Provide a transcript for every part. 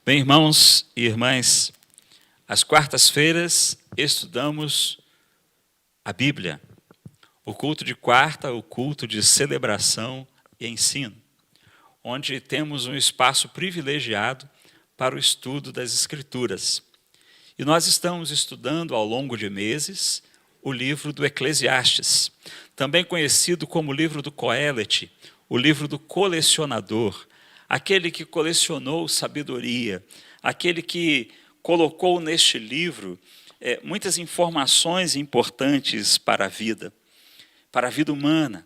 Bem, irmãos e irmãs, às quartas-feiras estudamos a Bíblia. O culto de quarta, o culto de celebração e ensino, onde temos um espaço privilegiado para o estudo das Escrituras. E nós estamos estudando ao longo de meses o livro do Eclesiastes, também conhecido como o livro do Coelete, o livro do colecionador, aquele que colecionou sabedoria, aquele que colocou neste livro muitas informações importantes para a vida humana,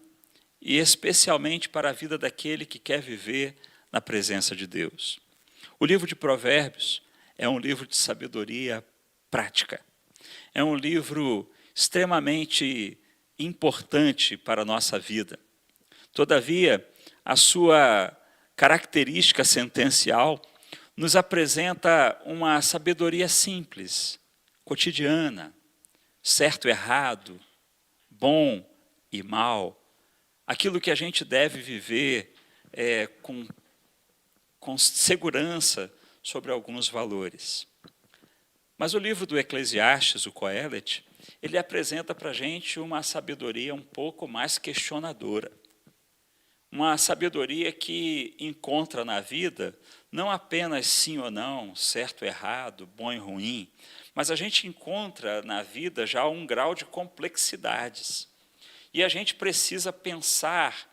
e especialmente para a vida daquele que quer viver na presença de Deus. O livro de Provérbios é um livro de sabedoria prática. É um livro extremamente importante para a nossa vida. Todavia, a sua característica sentencial nos apresenta uma sabedoria simples, cotidiana, certo e errado, bom e mal, aquilo que a gente deve viver com segurança sobre alguns valores. Mas o livro do Eclesiastes, o Coelete, ele apresenta para a gente uma sabedoria um pouco mais questionadora. Uma sabedoria que encontra na vida não apenas sim ou não, certo ou errado, bom e ruim, mas a gente encontra na vida já um grau de complexidades. E a gente precisa pensar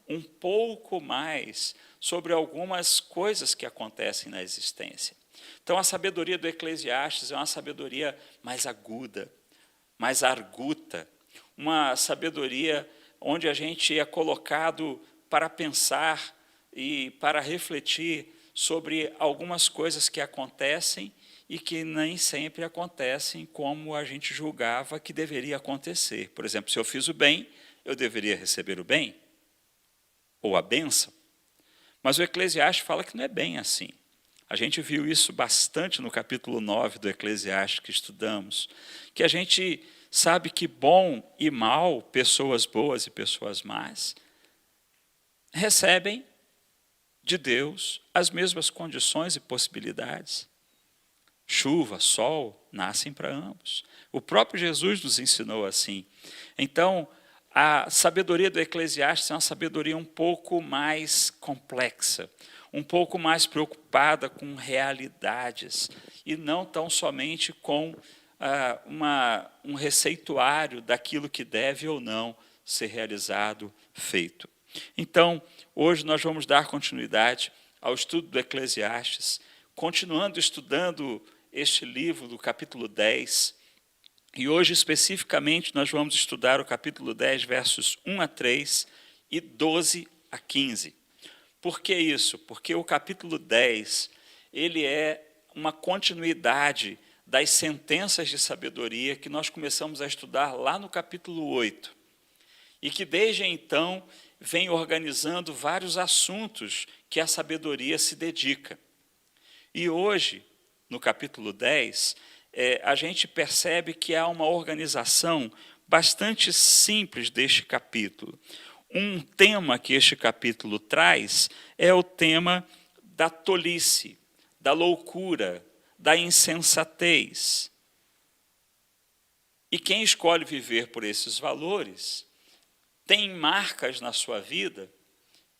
um pouco mais sobre algumas coisas que acontecem na existência. Então, a sabedoria do Eclesiastes é uma sabedoria mais aguda, mais arguta, uma sabedoria onde a gente é colocado para pensar e para refletir sobre algumas coisas que acontecem e que nem sempre acontecem como a gente julgava que deveria acontecer. Por exemplo, se eu fiz o bem, eu deveria receber o bem, ou a bênção. Mas o Eclesiastes fala que não é bem assim. A gente viu isso bastante no capítulo 9 do Eclesiastes que estudamos, que a gente sabe que bom e mal, pessoas boas e pessoas más, recebem de Deus as mesmas condições e possibilidades. Chuva, sol, nascem para ambos. O próprio Jesus nos ensinou assim. Então, a sabedoria do Eclesiastes é uma sabedoria um pouco mais complexa, um pouco mais preocupada com realidades, e não tão somente com um receituário daquilo que deve ou não ser realizado, feito. Então, hoje nós vamos dar continuidade ao estudo do Eclesiastes, continuando estudando este livro do capítulo 10, e hoje especificamente nós vamos estudar o capítulo 10, versos 1 a 3 e 12 a 15. Por que isso? Porque o capítulo 10, ele é uma continuidade das sentenças de sabedoria que nós começamos a estudar lá no capítulo 8, e que desde então vem organizando vários assuntos que a sabedoria se dedica. E hoje, no capítulo 10, a gente percebe que há uma organização bastante simples deste capítulo. Um tema que este capítulo traz é o tema da tolice, da loucura, da insensatez. E quem escolhe viver por esses valores tem marcas na sua vida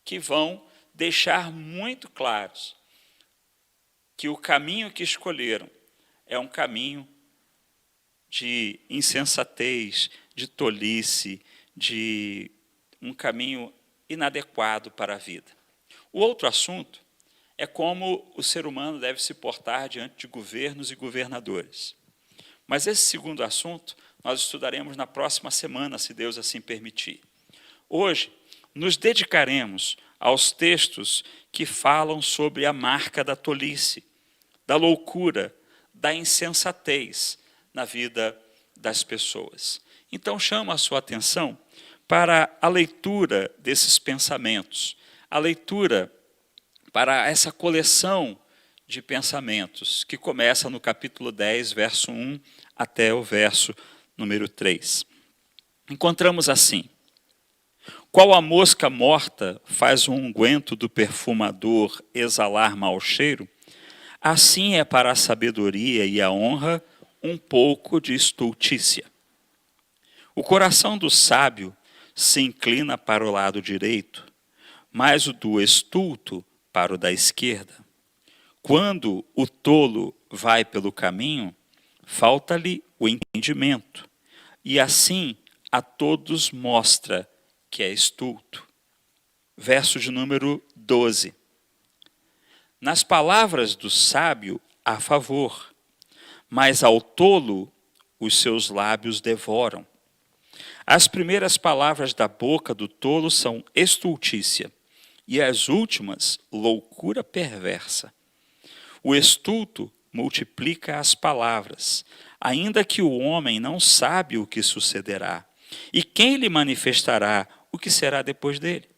que vão deixar muito claros que o caminho que escolheram é um caminho de insensatez, de tolice, de um caminho inadequado para a vida. O outro assunto é como o ser humano deve se portar diante de governos e governadores. Mas esse segundo assunto nós estudaremos na próxima semana, se Deus assim permitir. Hoje, nos dedicaremos aos textos que falam sobre a marca da tolice, da loucura, da insensatez na vida das pessoas. Então, chamo a sua atenção para a leitura desses pensamentos, a leitura para essa coleção de pensamentos, que começa no capítulo 10, verso 1 até o verso número 3. Encontramos assim: qual a mosca morta faz o unguento do perfumador exalar mau cheiro? assim é para a sabedoria e a honra um pouco de estultícia. O coração do sábio se inclina para o lado direito, mas o do estulto para o da esquerda. Quando o tolo vai pelo caminho, falta-lhe o entendimento, e assim a todos mostra que é estulto. Verso de número 12. Nas palavras do sábio há favor, mas ao tolo os seus lábios devoram. As primeiras palavras da boca do tolo são estultícia, e as últimas, loucura perversa. O estulto multiplica as palavras, ainda que o homem não sabe o que sucederá, e quem lhe manifestará o que será depois dele?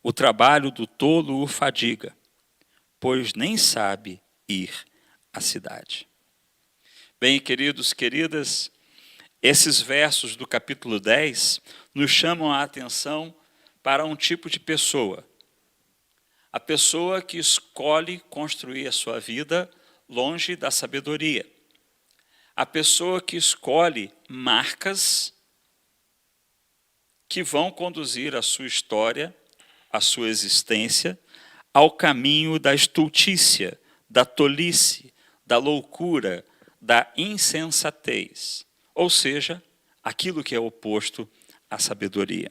O trabalho do tolo o fadiga, pois nem sabe ir à cidade. Bem, queridos, queridas, esses versos do capítulo 10 nos chamam a atenção para um tipo de pessoa. A pessoa que escolhe construir a sua vida longe da sabedoria. A pessoa que escolhe marcas que vão conduzir a sua história, a sua existência, ao caminho da estultícia, da tolice, da loucura, da insensatez. Ou seja, aquilo que é oposto à sabedoria.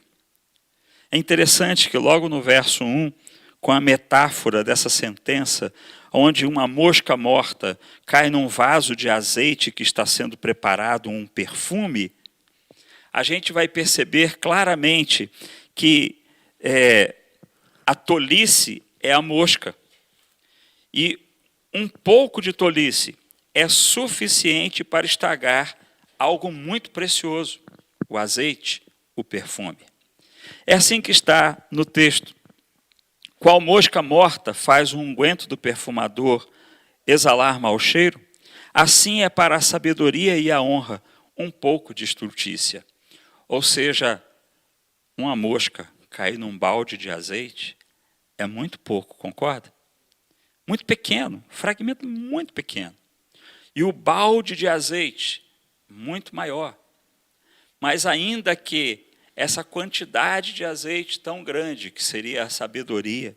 É interessante que logo no verso 1, com a metáfora dessa sentença, onde uma mosca morta cai num vaso de azeite que está sendo preparado um perfume, a gente vai perceber claramente que a tolice é a mosca. E um pouco de tolice é suficiente para estragar algo muito precioso, o azeite, o perfume. É assim que está no texto. Qual mosca morta faz o unguento do perfumador exalar mau cheiro? Assim é para a sabedoria e a honra um pouco de estultícia. Ou seja, uma mosca cair num balde de azeite é muito pouco, concorda? Muito pequeno, fragmento muito pequeno. E o balde de azeite, muito maior. Mas ainda que essa quantidade de azeite tão grande, que seria a sabedoria,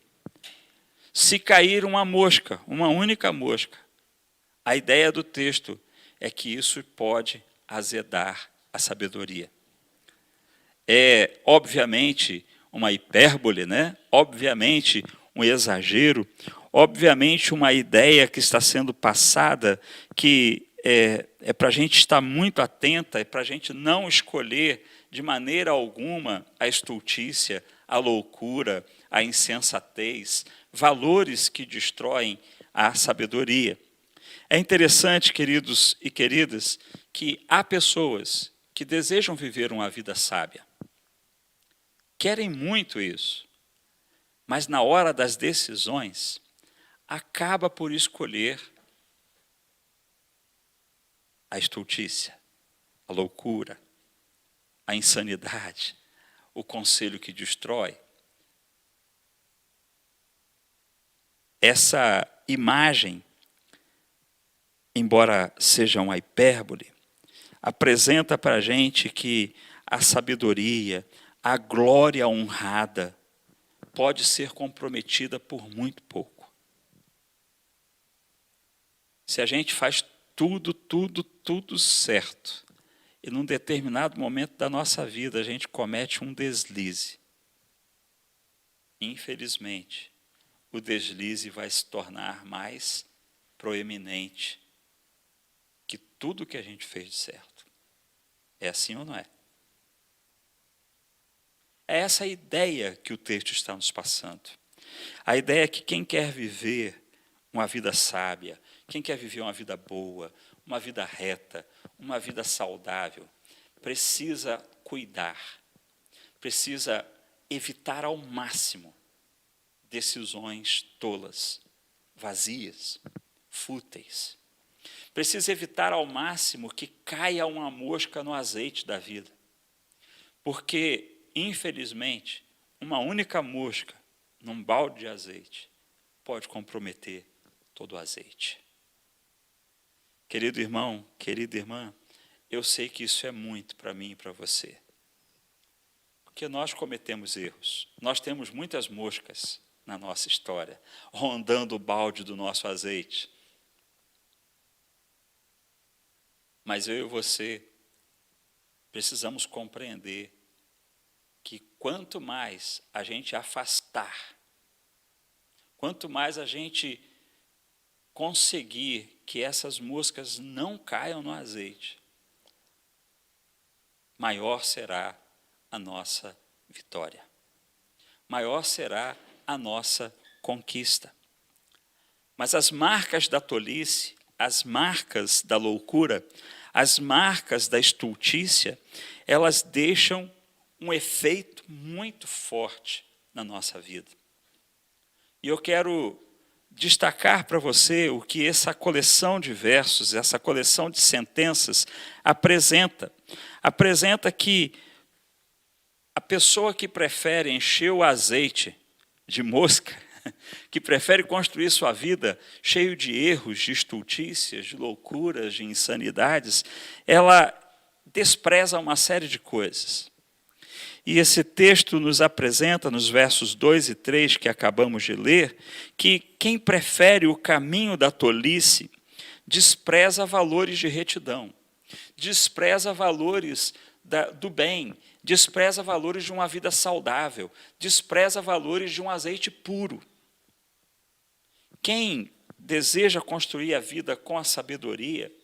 se cair uma mosca, uma única mosca, a ideia do texto é que isso pode azedar a sabedoria. É, obviamente, uma hipérbole, né? Obviamente, um exagero, obviamente, uma ideia que está sendo passada que é para a gente estar muito atenta, é para a gente não escolher de maneira alguma a estultícia, a loucura, a insensatez, valores que destroem a sabedoria. É interessante, queridos e queridas, que há pessoas que desejam viver uma vida sábia. Querem muito isso, mas na hora das decisões, acaba por escolher a estultícia, a loucura, a insanidade, o conselho que destrói. Essa imagem, embora seja uma hipérbole, apresenta para a gente que a sabedoria, a glória honrada, pode ser comprometida por muito pouco. Se a gente faz tudo certo, e num determinado momento da nossa vida a gente comete um deslize, infelizmente, o deslize vai se tornar mais proeminente que tudo que a gente fez de certo. É assim ou não é? É essa a ideia que o texto está nos passando. A ideia é que quem quer viver uma vida sábia, quem quer viver uma vida boa, uma vida reta, uma vida saudável, precisa cuidar, precisa evitar ao máximo decisões tolas, vazias, fúteis. Precisa evitar ao máximo que caia uma mosca no azeite da vida. Porque, infelizmente, uma única mosca num balde de azeite pode comprometer todo o azeite. Querido irmão, querida irmã, eu sei que isso é muito para mim e para você. Porque nós cometemos erros. Nós temos muitas moscas na nossa história, rondando o balde do nosso azeite. Mas eu e você precisamos compreender que quanto mais a gente afastar, quanto mais a gente conseguir que essas moscas não caiam no azeite, maior será a nossa vitória. Maior será a nossa conquista. Mas as marcas da tolice, as marcas da loucura, as marcas da estultícia, elas deixam um efeito muito forte na nossa vida. E eu quero destacar para você o que essa coleção de versos, essa coleção de sentenças apresenta. Apresenta que a pessoa que prefere encher o azeite de mosca, que prefere construir sua vida cheio de erros, de estultícias, de loucuras, de insanidades, ela despreza uma série de coisas. E esse texto nos apresenta, nos versos 2 e 3 que acabamos de ler, que quem prefere o caminho da tolice despreza valores de retidão, despreza valores do bem, despreza valores de uma vida saudável, despreza valores de um azeite puro. Quem deseja construir a vida com a sabedoria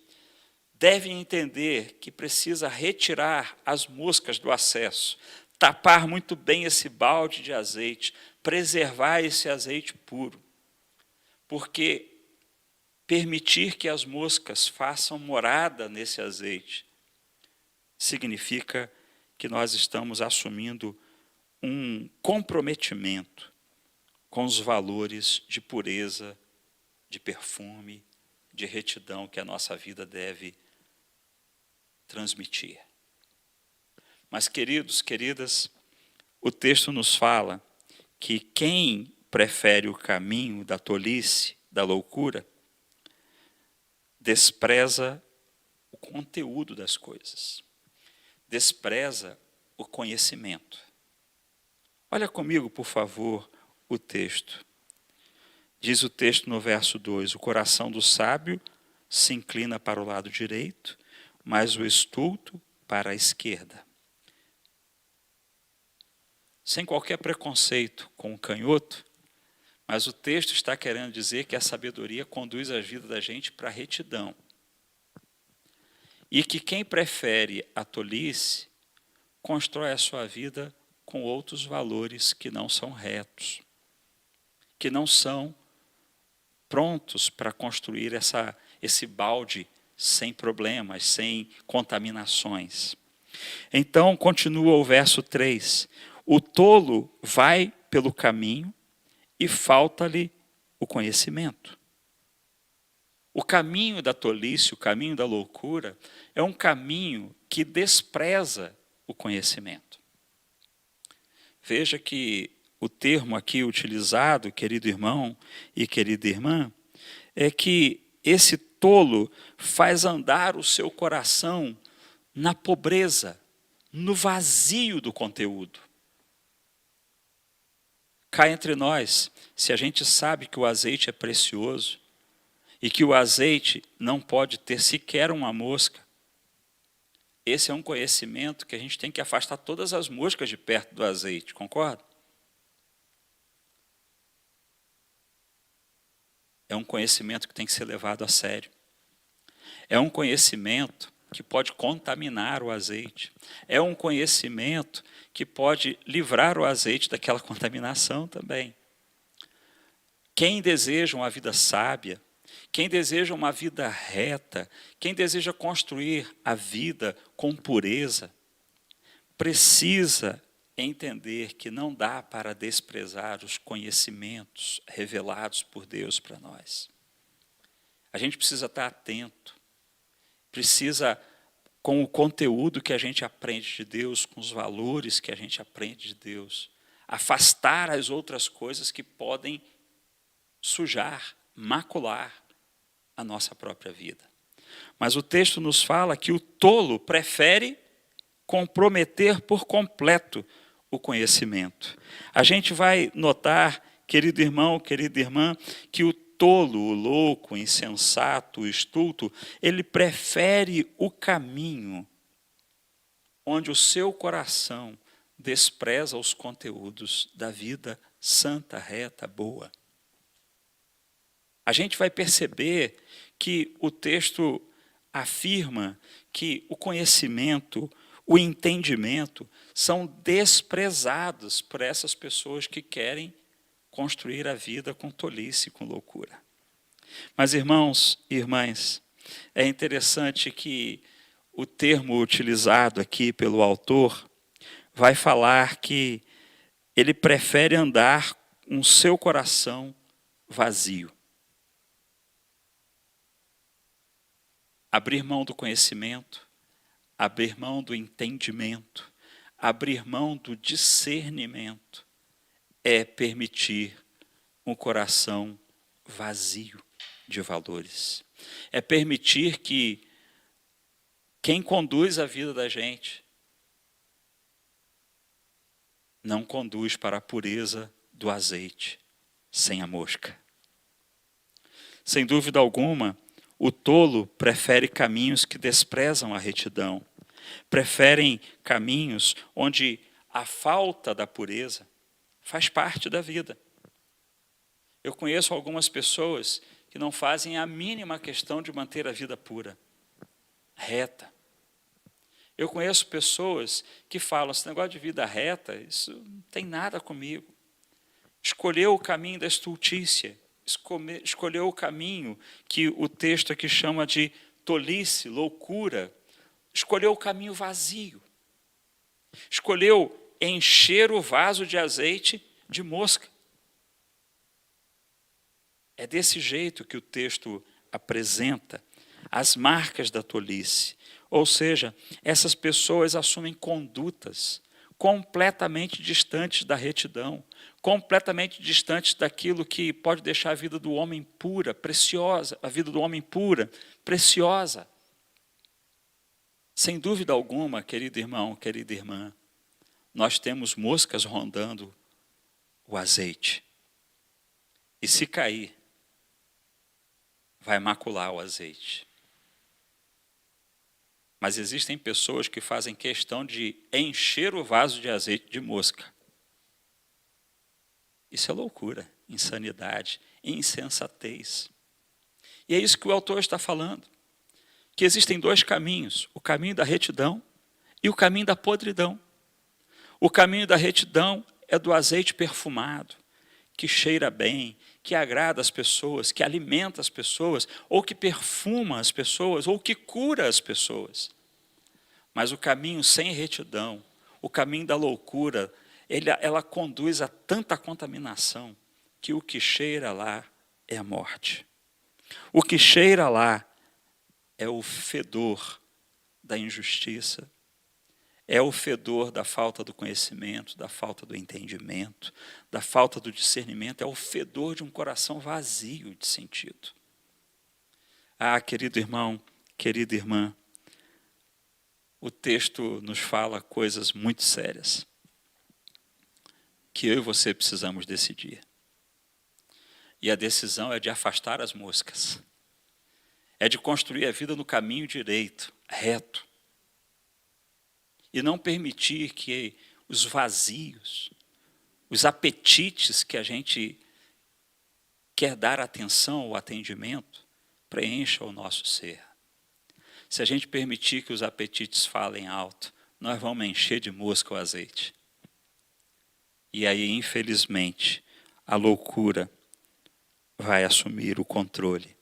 deve entender que precisa retirar as moscas do acesso, tapar muito bem esse balde de azeite, preservar esse azeite puro, porque permitir que as moscas façam morada nesse azeite significa que nós estamos assumindo um comprometimento com os valores de pureza, de perfume, de retidão que a nossa vida deve transmitir. Mas, queridos, queridas, o texto nos fala que quem prefere o caminho da tolice, da loucura, despreza o conteúdo das coisas, despreza o conhecimento. Olha comigo, por favor, o texto. Diz o texto no verso 2, o coração do sábio se inclina para o lado direito, mas o estulto para a esquerda. Sem qualquer preconceito com o canhoto, mas o texto está querendo dizer que a sabedoria conduz a vida da gente para a retidão. E que quem prefere a tolice, constrói a sua vida com outros valores que não são retos, que não são prontos para construir esse balde sem problemas, sem contaminações. Então, continua o verso 3. O tolo vai pelo caminho e falta-lhe o conhecimento. O caminho da tolice, o caminho da loucura, é um caminho que despreza o conhecimento. Veja que o termo aqui utilizado, querido irmão e querida irmã, é que esse tolo faz andar o seu coração na pobreza, no vazio do conteúdo. Cá entre nós, se a gente sabe que o azeite é precioso e que o azeite não pode ter sequer uma mosca, esse é um conhecimento que a gente tem que afastar todas as moscas de perto do azeite, concorda? É um conhecimento que tem que ser levado a sério. É um conhecimento que pode contaminar o azeite. É um conhecimento que pode livrar o azeite daquela contaminação também. Quem deseja uma vida sábia, quem deseja uma vida reta, quem deseja construir a vida com pureza, precisa entender que não dá para desprezar os conhecimentos revelados por Deus para nós. A gente precisa estar atento, precisa, com o conteúdo que a gente aprende de Deus, com os valores que a gente aprende de Deus, afastar as outras coisas que podem sujar, macular a nossa própria vida. Mas o texto nos fala que o tolo prefere comprometer por completo o conhecimento. A gente vai notar, querido irmão, querida irmã, que o tolo, o louco, o insensato, o estulto, ele prefere o caminho onde o seu coração despreza os conteúdos da vida santa, reta, boa. A gente vai perceber que o texto afirma que o conhecimento, o entendimento são desprezados por essas pessoas que querem construir a vida com tolice, com loucura. Mas, irmãos e irmãs, é interessante que o termo utilizado aqui pelo autor vai falar que ele prefere andar com seu coração vazio. Abrir mão do conhecimento, abrir mão do entendimento, abrir mão do discernimento, é permitir um coração vazio de valores. É permitir que quem conduz a vida da gente não conduz para a pureza do azeite, sem a mosca. Sem dúvida alguma, o tolo prefere caminhos que desprezam a retidão, preferem caminhos onde a falta da pureza faz parte da vida. Eu conheço algumas pessoas que não fazem a mínima questão de manter a vida pura, reta. Eu conheço pessoas que falam, esse negócio de vida reta, isso não tem nada comigo. Escolheu o caminho da estultícia, escolheu o caminho que o texto aqui chama de tolice, loucura, escolheu o caminho vazio, escolheu encher o vaso de azeite de mosca. É desse jeito que o texto apresenta as marcas da tolice. Ou seja, essas pessoas assumem condutas completamente distantes da retidão, completamente distantes daquilo que pode deixar a vida do homem pura, preciosa, a vida do homem pura, preciosa. Sem dúvida alguma, querido irmão, querida irmã, nós temos moscas rondando o azeite. E se cair, vai macular o azeite. Mas existem pessoas que fazem questão de encher o vaso de azeite de mosca. Isso é loucura, insanidade, insensatez. E é isso que o autor está falando. Que existem dois caminhos, o caminho da retidão e o caminho da podridão. O caminho da retidão é do azeite perfumado, que cheira bem, que agrada as pessoas, que alimenta as pessoas, ou que perfuma as pessoas, ou que cura as pessoas. Mas o caminho sem retidão, o caminho da loucura, ela conduz a tanta contaminação que o que cheira lá é a morte. O que cheira lá é o fedor da injustiça, é o fedor da falta do conhecimento, da falta do entendimento, da falta do discernimento, é o fedor de um coração vazio de sentido. Ah, querido irmão, querida irmã, o texto nos fala coisas muito sérias, que eu e você precisamos decidir. E a decisão é de afastar as moscas, é de construir a vida no caminho direito, reto, e não permitir que os vazios, os apetites que a gente quer dar atenção ou atendimento, preencham o nosso ser. Se a gente permitir que os apetites falem alto, nós vamos encher de mosca o azeite. E aí, infelizmente, a loucura vai assumir o controle.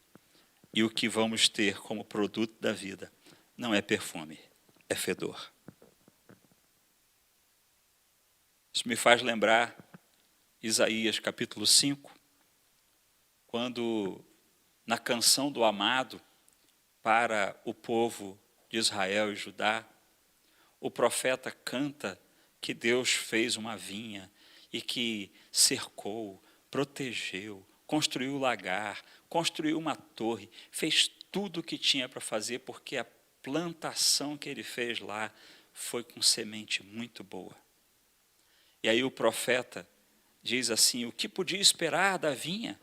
E o que vamos ter como produto da vida não é perfume, é fedor. Isso me faz lembrar Isaías capítulo 5, quando na canção do amado para o povo de Israel e Judá, o profeta canta que Deus fez uma vinha e que cercou, protegeu, construiu lagar, construiu uma torre, fez tudo o que tinha para fazer, porque a plantação que ele fez lá foi com semente muito boa. E aí o profeta diz assim: o que podia esperar da vinha?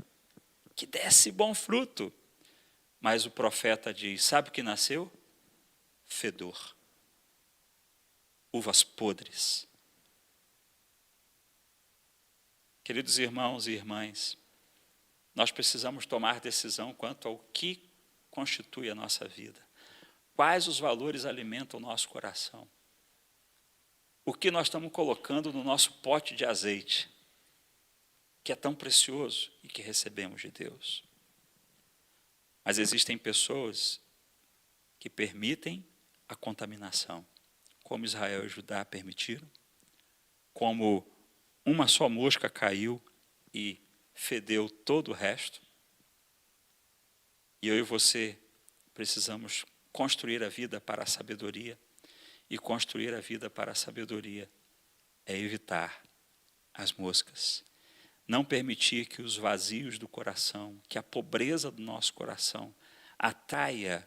Que desse bom fruto. Mas o profeta diz: sabe o que nasceu? Fedor. Uvas podres. Queridos irmãos e irmãs, nós precisamos tomar decisão quanto ao que constitui a nossa vida. Quais os valores alimentam o nosso coração? O que nós estamos colocando no nosso pote de azeite, que é tão precioso e que recebemos de Deus. Mas existem pessoas que permitem a contaminação, como Israel e Judá permitiram, como uma só mosca caiu e fedeu todo o resto. E eu e você precisamos construir a vida para a sabedoria, e construir a vida para a sabedoria é evitar as moscas. Não permitir que os vazios do coração, que a pobreza do nosso coração atraia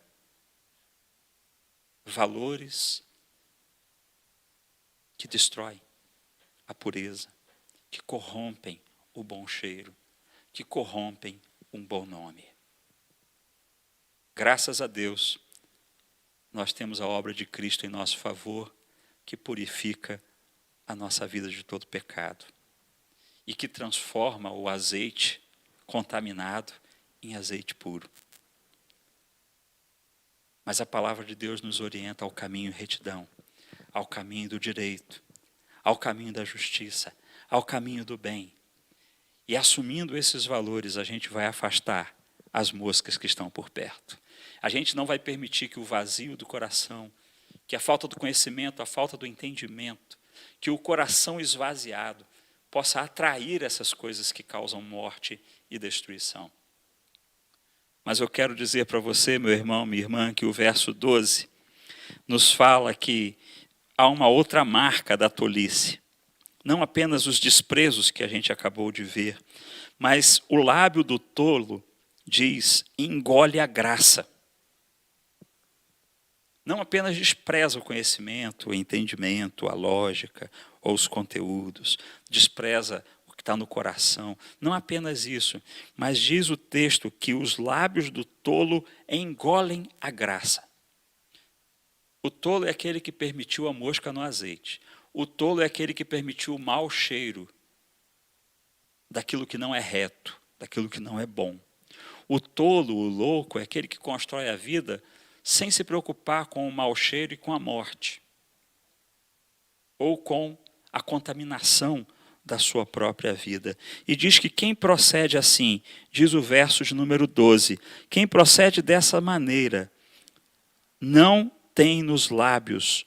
valores que destroem a pureza, que corrompem o bom cheiro, que corrompem um bom nome. Graças a Deus, nós temos a obra de Cristo em nosso favor, que purifica a nossa vida de todo pecado e que transforma o azeite contaminado em azeite puro. Mas a palavra de Deus nos orienta ao caminho de retidão, ao caminho do direito, ao caminho da justiça, ao caminho do bem. E assumindo esses valores, a gente vai afastar as moscas que estão por perto. A gente não vai permitir que o vazio do coração, que a falta do conhecimento, a falta do entendimento, que o coração esvaziado possa atrair essas coisas que causam morte e destruição. Mas eu quero dizer para você, meu irmão, minha irmã, que o verso 12 nos fala que há uma outra marca da tolice. Não apenas os desprezos que a gente acabou de ver, mas o lábio do tolo diz: engole a graça. Não apenas despreza o conhecimento, o entendimento, a lógica ou os conteúdos, despreza o que está no coração. Não apenas isso, mas diz o texto que os lábios do tolo engolem a graça. O tolo é aquele que permitiu a mosca no azeite. O tolo é aquele que permitiu o mau cheiro daquilo que não é reto, daquilo que não é bom. O tolo, o louco, é aquele que constrói a vida sem se preocupar com o mau cheiro e com a morte, ou com a contaminação da sua própria vida. E diz que quem procede assim, diz o verso de número 12, quem procede dessa maneira, não tem nos lábios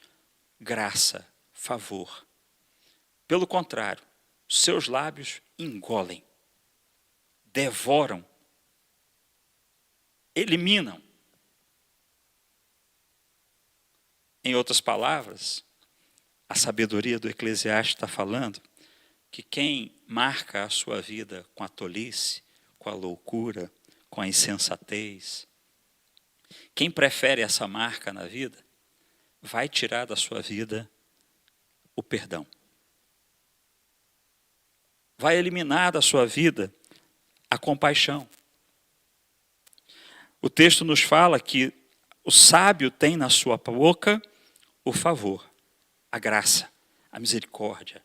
graça, favor. Pelo contrário, seus lábios engolem, devoram, eliminam. Em outras palavras, a sabedoria do Eclesiastes está falando que quem marca a sua vida com a tolice, com a loucura, com a insensatez, quem prefere essa marca na vida, vai tirar da sua vida o perdão. Vai eliminar da sua vida a compaixão. O texto nos fala que o sábio tem na sua boca o favor, a graça, a misericórdia,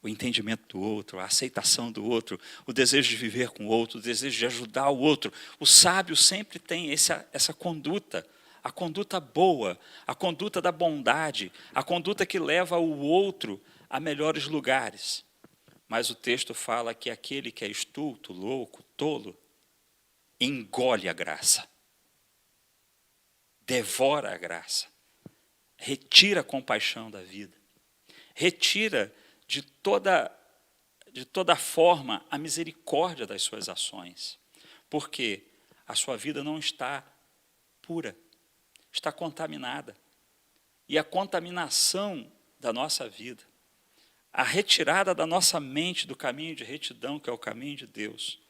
o entendimento do outro, a aceitação do outro, o desejo de viver com o outro, o desejo de ajudar o outro. O sábio sempre tem essa conduta, a conduta boa, a conduta da bondade, a conduta que leva o outro a melhores lugares. Mas o texto fala que aquele que é estulto, louco, tolo, engole a graça, devora a graça, retira a compaixão da vida, retira de toda forma a misericórdia das suas ações, porque a sua vida não está pura, está contaminada. E a contaminação da nossa vida, a retirada da nossa mente do caminho de retidão, que é o caminho de Deus,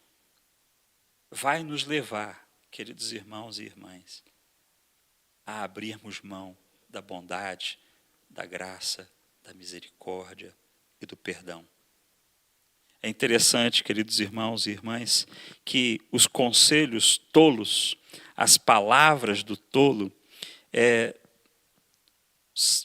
vai nos levar, queridos irmãos e irmãs, a abrirmos mão da bondade, da graça, da misericórdia e do perdão. É interessante, queridos irmãos e irmãs, que os conselhos tolos, as palavras do tolo,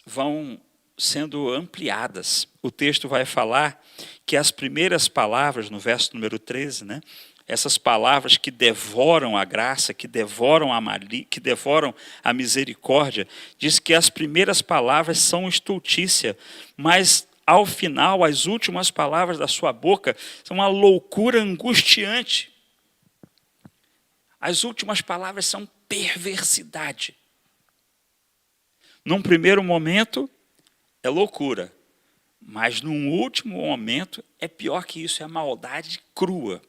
vão sendo ampliadas. O texto vai falar que as primeiras palavras, no verso número 13, né, essas palavras que devoram a graça, que devoram a misericórdia, diz que as primeiras palavras são estultícia, mas ao final, as últimas palavras da sua boca são uma loucura angustiante. As últimas palavras são perversidade. Num primeiro momento, é loucura. Mas num último momento, é pior que isso, é maldade crua.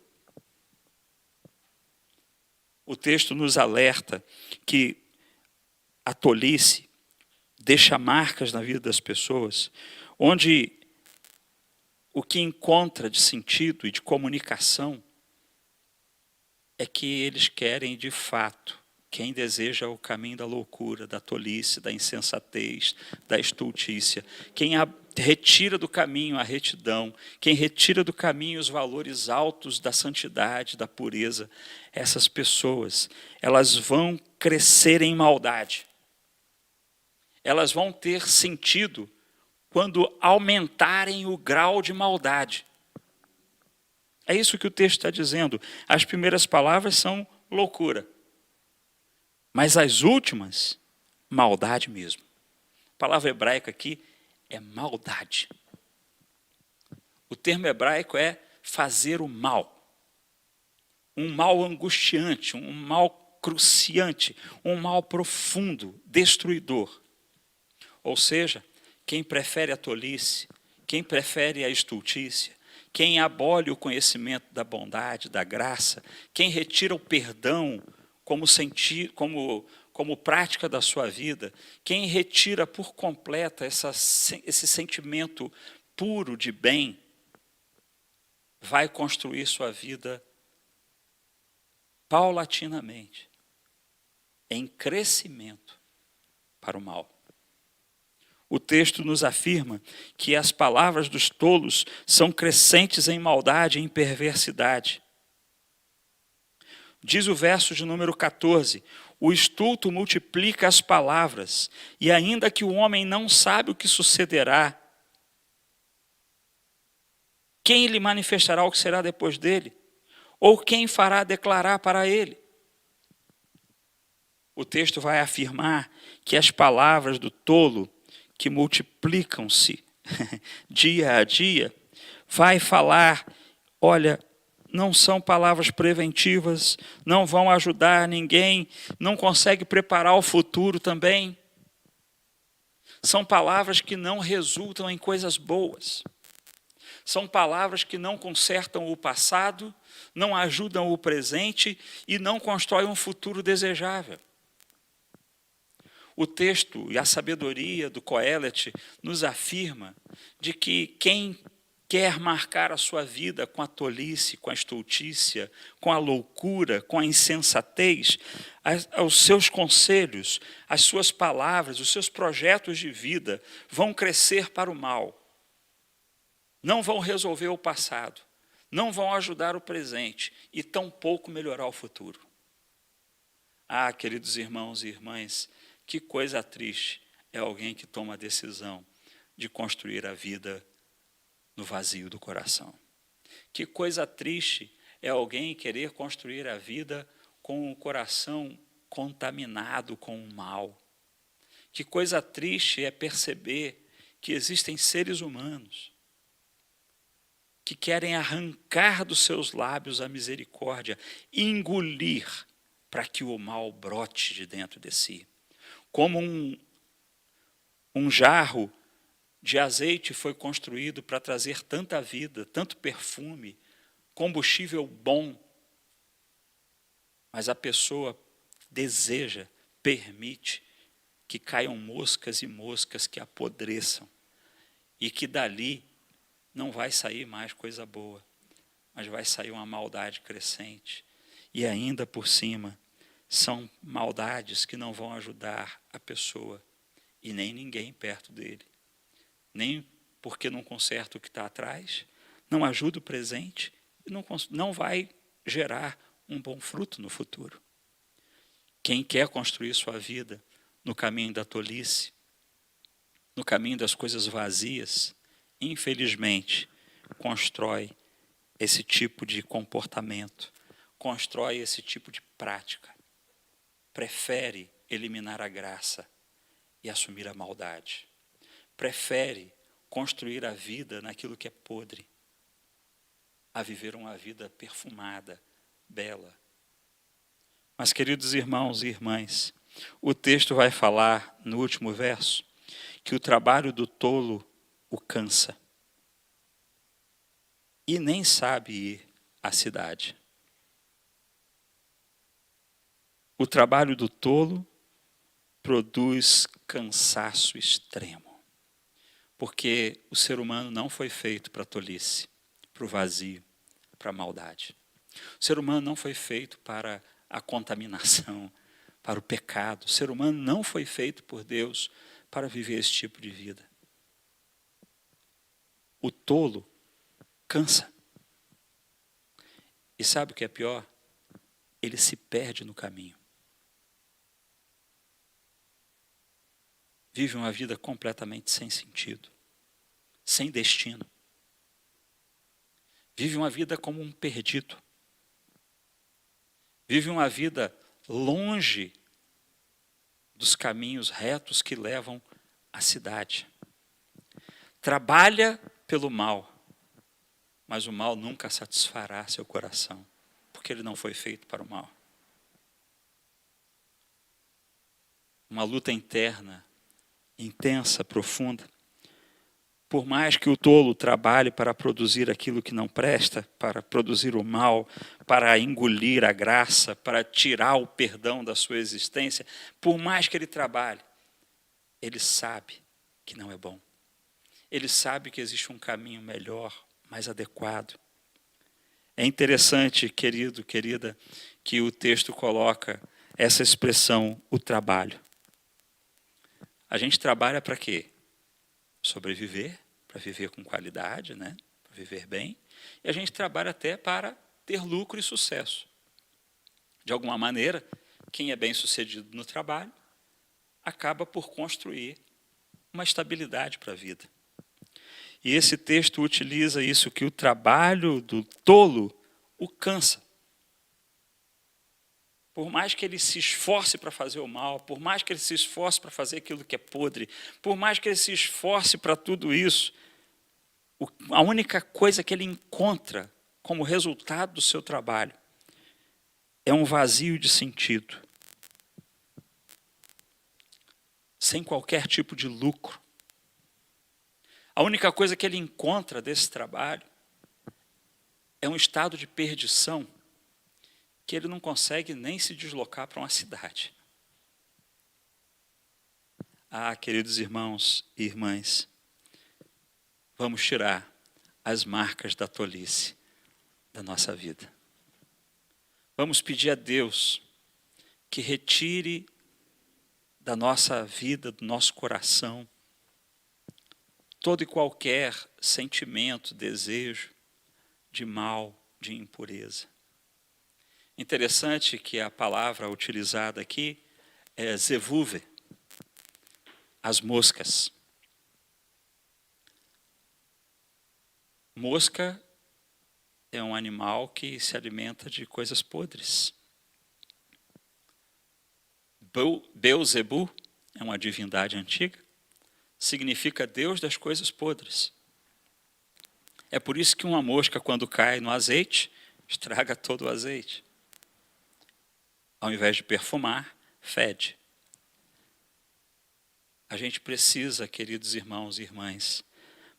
O texto nos alerta que a tolice deixa marcas na vida das pessoas, onde o que encontra de sentido e de comunicação é que eles querem, de fato, quem deseja o caminho da loucura, da tolice, da insensatez, da estultícia, quem retira do caminho a retidão, quem retira do caminho os valores altos da santidade, da pureza, essas pessoas, elas vão crescer em maldade. Elas vão ter sentido quando aumentarem o grau de maldade. É isso que o texto está dizendo. As primeiras palavras são loucura. Mas as últimas, maldade mesmo. A palavra hebraica aqui é maldade. O termo hebraico é fazer o mal. Um mal angustiante, um mal cruciante, um mal profundo, destruidor. Ou seja, quem prefere a tolice, quem prefere a estultícia, quem abole o conhecimento da bondade, da graça, quem retira o perdão como prática da sua vida, quem retira por completo esse sentimento puro de bem, vai construir sua vida paulatinamente, em crescimento para o mal. O texto nos afirma que as palavras dos tolos são crescentes em maldade e em perversidade. Diz o verso de número 14, o estulto multiplica as palavras, e ainda que o homem não sabe o que sucederá, quem lhe manifestará o que será depois dele? Ou quem fará declarar para ele? O texto vai afirmar que as palavras do tolo, que multiplicam-se dia a dia, vai falar, olha, não são palavras preventivas, não vão ajudar ninguém, não consegue preparar o futuro também. São palavras que não resultam em coisas boas. São palavras que não consertam o passado, não ajudam o presente e não constroem um futuro desejável. O texto e a sabedoria do Coelet nos afirma de que quem quer marcar a sua vida com a tolice, com a estultícia, com a loucura, com a insensatez, os seus conselhos, as suas palavras, os seus projetos de vida vão crescer para o mal. Não vão resolver o passado, não vão ajudar o presente e tampouco melhorar o futuro. Ah, queridos irmãos e irmãs, que coisa triste é alguém que toma a decisão de construir a vida no vazio do coração. Que coisa triste é alguém querer construir a vida com o coração contaminado com o mal. Que coisa triste é perceber que existem seres humanos que querem arrancar dos seus lábios a misericórdia e engolir para que o mal brote de dentro de si. Como um jarro de azeite foi construído para trazer tanta vida, tanto perfume, combustível bom, mas a pessoa deseja, permite que caiam moscas e moscas que apodreçam e que dali não vai sair mais coisa boa, mas vai sair uma maldade crescente. E ainda por cima, são maldades que não vão ajudar a pessoa e nem ninguém perto dele. Nem porque não conserta o que está atrás, não ajuda o presente e não vai gerar um bom fruto no futuro. Quem quer construir sua vida no caminho da tolice, no caminho das coisas vazias, infelizmente, constrói esse tipo de comportamento, constrói esse tipo de prática. Prefere eliminar a graça e assumir a maldade. Prefere construir a vida naquilo que é podre, a viver uma vida perfumada, bela. Mas, queridos irmãos e irmãs, o texto vai falar, no último verso, que o trabalho do tolo o cansa e nem sabe ir à cidade. O trabalho do tolo produz cansaço extremo, porque o ser humano não foi feito para a tolice, para o vazio, para a maldade. O ser humano não foi feito para a contaminação, para o pecado. O ser humano não foi feito por Deus para viver esse tipo de vida. O tolo cansa. E sabe o que é pior? Ele se perde no caminho. Vive uma vida completamente sem sentido, sem destino. Vive uma vida como um perdido. Vive uma vida longe dos caminhos retos que levam à cidade. Trabalha pelo mal, mas o mal nunca satisfará seu coração, porque ele não foi feito para o mal. Uma luta interna, intensa, profunda. Por mais que o tolo trabalhe para produzir aquilo que não presta, para produzir o mal, para engolir a graça, para tirar o perdão da sua existência, por mais que ele trabalhe, ele sabe que não é bom. Ele sabe que existe um caminho melhor, mais adequado. É interessante, querido, querida, que o texto coloca essa expressão, o trabalho. A gente trabalha para quê? Sobreviver, para viver com qualidade, né? Para viver bem. E a gente trabalha até para ter lucro e sucesso. De alguma maneira, quem é bem-sucedido no trabalho acaba por construir uma estabilidade para a vida. E esse texto utiliza isso, que o trabalho do tolo o cansa. Por mais que ele se esforce para fazer o mal, por mais que ele se esforce para fazer aquilo que é podre, por mais que ele se esforce para tudo isso, a única coisa que ele encontra como resultado do seu trabalho é um vazio de sentido, sem qualquer tipo de lucro. A única coisa que ele encontra desse trabalho é um estado de perdição que ele não consegue nem se deslocar para uma cidade. Ah, queridos irmãos e irmãs, vamos tirar as marcas da tolice da nossa vida. Vamos pedir a Deus que retire da nossa vida, do nosso coração, todo e qualquer sentimento, desejo de mal, de impureza. Interessante que a palavra utilizada aqui é zevuve, as moscas. Mosca é um animal que se alimenta de coisas podres. Beelzebu é uma divindade antiga, significa Deus das coisas podres. É por isso que uma mosca, quando cai no azeite, estraga todo o azeite. Ao invés de perfumar, fede. A gente precisa, queridos irmãos e irmãs,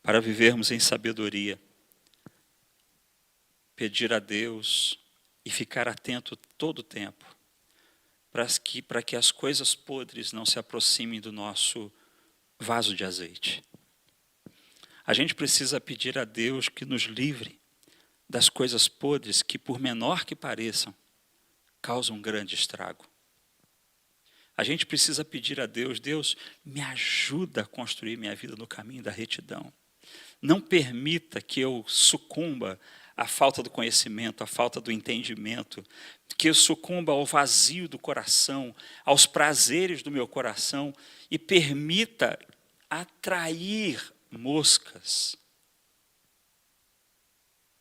para vivermos em sabedoria, pedir a Deus e ficar atento todo o tempo, para que as coisas podres não se aproximem do nosso vaso de azeite. A gente precisa pedir a Deus que nos livre das coisas podres que, por menor que pareçam, causa um grande estrago. A gente precisa pedir a Deus, Deus, me ajuda a construir minha vida no caminho da retidão. Não permita que eu sucumba à falta do conhecimento, à falta do entendimento, que eu sucumba ao vazio do coração, aos prazeres do meu coração e permita atrair moscas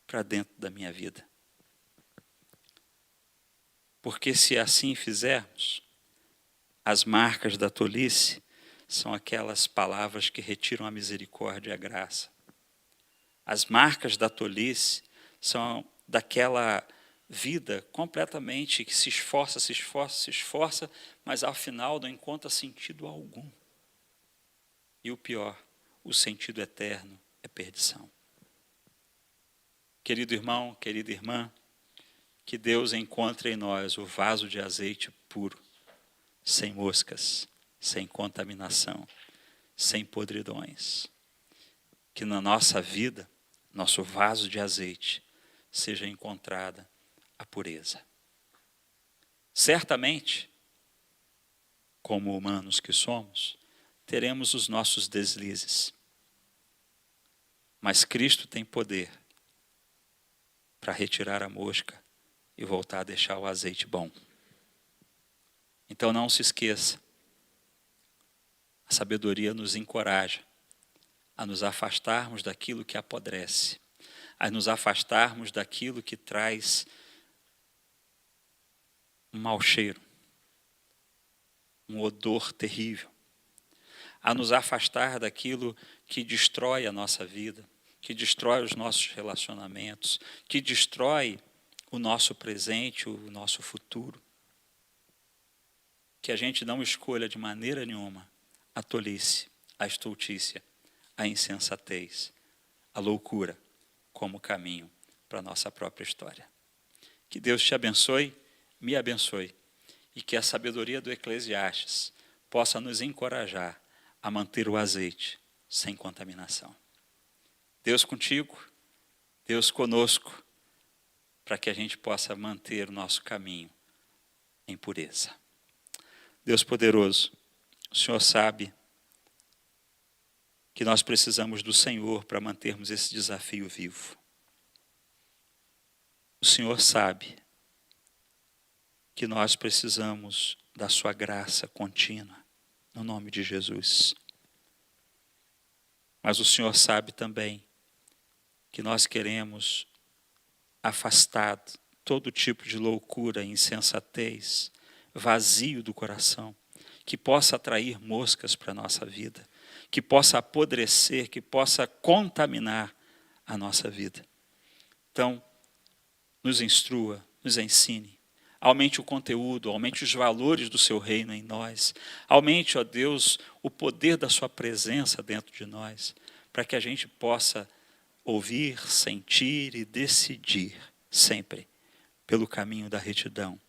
para dentro da minha vida. Porque se assim fizermos, as marcas da tolice são aquelas palavras que retiram a misericórdia e a graça. As marcas da tolice são daquela vida completamente que se esforça, mas ao final não encontra sentido algum. E o pior, o sentido eterno é perdição. Querido irmão, querida irmã, que Deus encontre em nós o vaso de azeite puro, sem moscas, sem contaminação, sem podridões. Que na nossa vida, nosso vaso de azeite, seja encontrada a pureza. Certamente, como humanos que somos, teremos os nossos deslizes. Mas Cristo tem poder para retirar a mosca e voltar a deixar o azeite bom. Então não se esqueça, a sabedoria nos encoraja a nos afastarmos daquilo que apodrece, a nos afastarmos daquilo que traz um mau cheiro, um odor terrível, a nos afastar daquilo que destrói a nossa vida, que destrói os nossos relacionamentos, que destrói o nosso presente, o nosso futuro. Que a gente não escolha de maneira nenhuma a tolice, a estultícia, a insensatez, a loucura como caminho para a nossa própria história. Que Deus te abençoe, me abençoe, e que a sabedoria do Eclesiastes possa nos encorajar a manter o azeite sem contaminação. Deus contigo, Deus conosco, para que a gente possa manter o nosso caminho em pureza. Deus poderoso, o Senhor sabe que nós precisamos do Senhor para mantermos esse desafio vivo. O Senhor sabe que nós precisamos da sua graça contínua, no nome de Jesus. Mas o Senhor sabe também que nós queremos afastar todo tipo de loucura, insensatez, vazio do coração, que possa atrair moscas para a nossa vida, que possa apodrecer, que possa contaminar a nossa vida. Então, nos instrua, nos ensine, aumente o conteúdo, aumente os valores do seu reino em nós, aumente, ó Deus, o poder da sua presença dentro de nós, para que a gente possa ouvir, sentir e decidir sempre pelo caminho da retidão,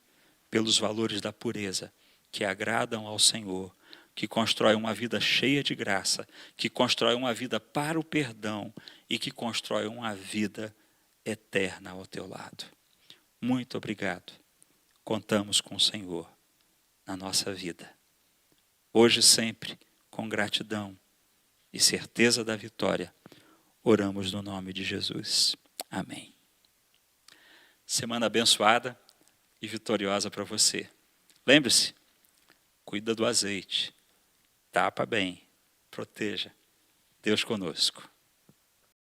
pelos valores da pureza, que agradam ao Senhor, que constrói uma vida cheia de graça, que constrói uma vida para o perdão e que constrói uma vida eterna ao teu lado. Muito obrigado. Contamos com o Senhor na nossa vida. Hoje e sempre, com gratidão e certeza da vitória, oramos no nome de Jesus. Amém. Semana abençoada e vitoriosa para você. Lembre-se, cuida do azeite, tapa bem, proteja. Deus conosco.